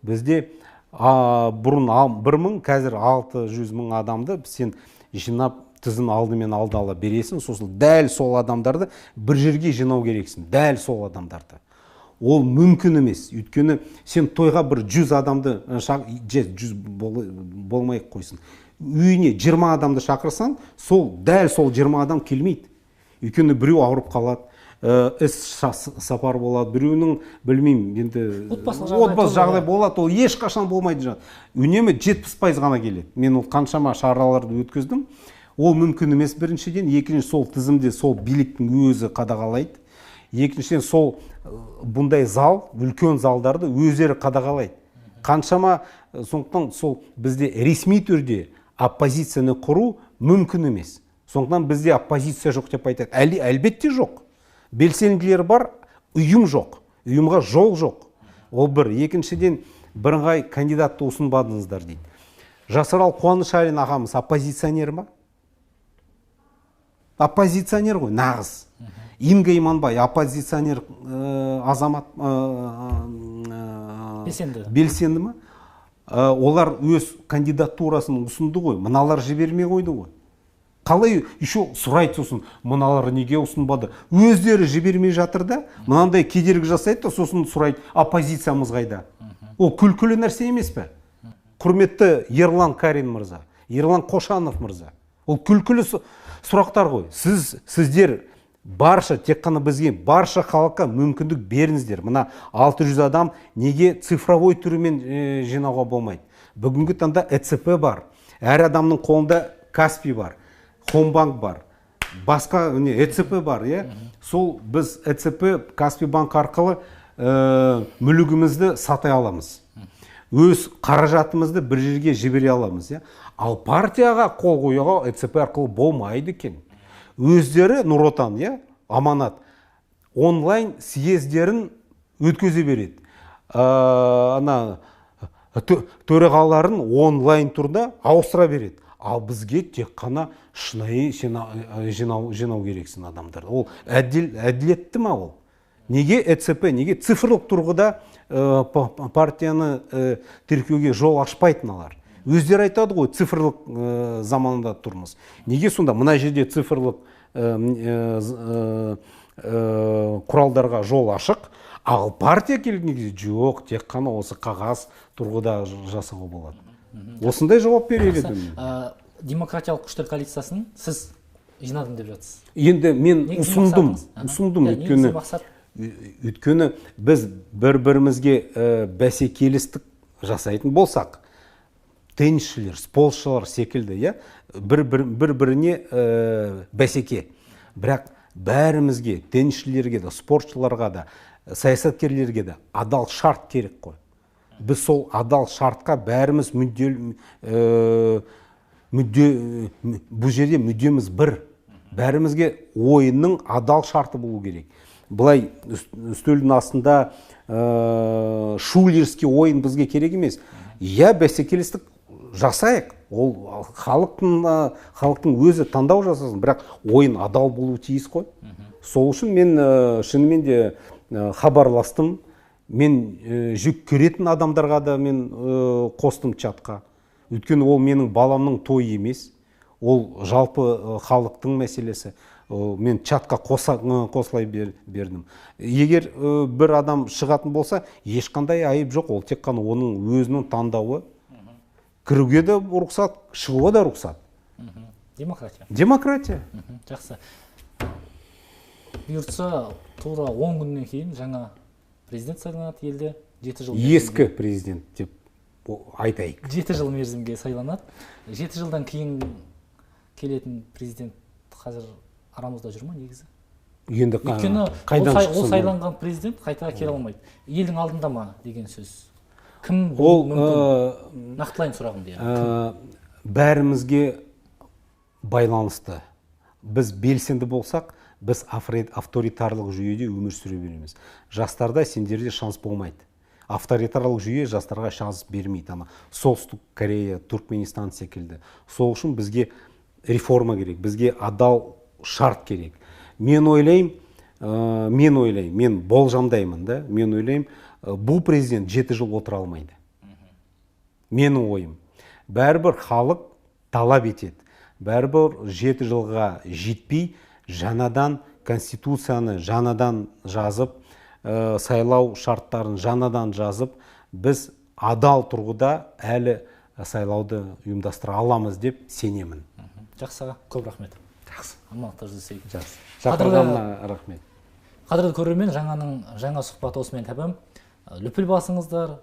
бізде бұрын 1 мың, қазір 600 мың адамды сен жинап тізін алдымен алдала бересің, сосын дәл сол адамдарды бір жерге жинау керексің, дәл сол адамдарды. ол мүмкін емес. Өйткені сен тойға бір 100 адамды, 100 болмай қойсын, үйіне 20 адамды шақырсан, дәл сол 20 адам келмейді. Өйткені біреу ауырып қалады, іс сапар болады, біреуінің білмеймін, енді отбасы жағдай болады, ол ешқашан болмайды. Үнемі 70% ғана келеді. Мен ол қаншама шараларды өткіздім. Ол мүмкін емес біріншіден, екінші сол тізімде сол биліктің өзі қадағалайды. Екіншіден сол бұндай зал, үлкен залдарды өздері қадағалайды. Қаншама, сондықтан сол бізде ресми түрде оппозицияны құру мүмкін емес. Сондықтан бізде оппозиция жоқ деп айтады. Әлбетте жоқ. Белсенділер бар, ұйым жоқ. Ұйымға жол жоқ. Ол бір. Екіншіден, бірыңғай кандидатты ұсынбадыңыздар дейді. Жасарал Қуанышалин ағамыз оппозиционер ма? Оппозиционер ғой, нағыз. Инга Иманбай оппозиционер азамат белсенді ма? Олар өз кандидатурасын ұсынды ғой, мыналар жібермей қойды ғой. Қалай еще сұрайды сосын, мыналар неге ұсынбады? Өздері жібермей жатыр да, мынандай кедергі жасайды да, сосын сұрайды, оппозициямыз қайда? Ол күлкілі нәрсе емес пе? Құрметті Ерлан Карин мырза, Ерлан Қошанов мырза. Ол күлкілі сұрақтар ғой. Сіздер барша, тек қана бізге, барша халыққа мүмкіндік беріңіздер. Мына 600 адам неге цифровой түрімен жинауға болмайды? Бүгінгі таңда ЭЦП бар. Әр адамның қолында Каспий бар, Хомбанк бар, басқа ЭЦП бар. Сол біз ЭЦП, Каспий банк арқылы мүлігімізді сатай аламыз. Өз қаражатымызды бір жерге жібере аламыз. Ал партияға қол қоюға ЭЦП арқылы болмайды екен. Өздері Нұр Отан, аманат, онлайн съездерін өткізе береді. Төрағаларын онлайн түрде ауыстыра береді. Ал бізге тек қана шынайы жинау керексін адамдар. Ол әділетті ма ол? Неге ЭЦП, неге цифрлық тұрғыда партияны тіркеуге жол ашпайтыналар? Өздері айтады ғой, цифрлық заманында тұрмыз. Неге сонда мына жерде цифрлық құралдарға жол ашық, ал партия келгенде жоқ, тек қана осы қағаз тұрғыда жасауға болады. Осындай жауап берер едім.
Демократиялық күштер коалициясын сіз жинадым деп жатсыз.
Енді мен ұсындым, өйткені біз бір-бірімізге бәсекелестік жасайтын болсақ, теннисшілер, спортшылар секілді, бір-біріне бәсеке. Бірақ бәрімізге, теннисшілерге де, спортшыларға да, саясаткерлерге де адал шарт керек қой. Біз сол адал шартқа бәріміз бұл жерде мүддеміз бір. Бәрімізге ойынның адал шарты болу керек. Бұлай үстелдің астында шулерский ойын бізге керек емес. Бәсекелестік жасайық. Ол халықтың өзі таңдау жасасын, бірақ ойын адал болу тиіс қой. Сол үшін мен шынымен де хабарластым. Мен жүк көретін адамдарға да мен қостым чатқа. Өйткені ол менің баламның тойы емес. Ол жалпы халықтың мәселесі. Мен чатқа қосылай бердім. Егер бір адам шығатын болса, ешқандай айып жоқ. Ол тек қана оның өзінің таңдауы. Кіруге де рұқсат, шығуға да рұқсат.
Демократия.
Демократия.
Жақсы. Бұйыртса, тура 10 күннен кейін жаңа президент сайланады елде. 7 жыл.
Ескі президент деп айтайық.
7 жыл мерзімге сайланады. 7 жылдан кейін келетін президент қазір арамызда жүр ма негізі?
Енді
қайдан шықсын? Ол сайланған президент қайта келе алмайды. Елдің алдында ма деген сөз? Кім
ол
мүмкін? Нақтылайын сұрағымды.
Бәрімізге байланысты. Біз белсенді болсақ, біз авторитарлық жүйеде өмір сүре береміз. Жастарда сендерде шанс болмайды. Авторитарлық жүйе жастарға шанс бермейді. Солтүстік Корея, Түркменистан секілді. Сол үшін бізге реформа керек, бізге адал шарт керек. Мен ойлаймын, мен болжамдаймын да, мен ойлаймын, бұл президент 7 жыл отыра алмайды. Менің ойым. Бәрібір халық талап етеді. Бәрібір 7 жылға жетпей, жаңадан конституцияны жаңадан жазып, сайлау шарттарын жаңадан жазып, біз адал тұрғыда әлі сайлауды ұйымдастыра аламыз деп сенемін.
Жақсы аға, көп рахмет.
Жақсы.
Амандықта жүздесейік.
Жақсы. Шақырғанына рахмет.
Қадірлі көрермен, жаңа сұхбат осымен тәмам. Лүпіл басыңыздар,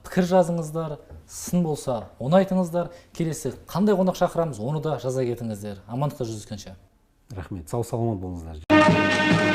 пікір жазыңыздар, сын болса оны айтыңыздар. Келесі қандай қонақ шақырамыз, оны да жаза кетіңіздер. Амандықта жүздескенше.
Рахмет. Сау саламат болыңыздар.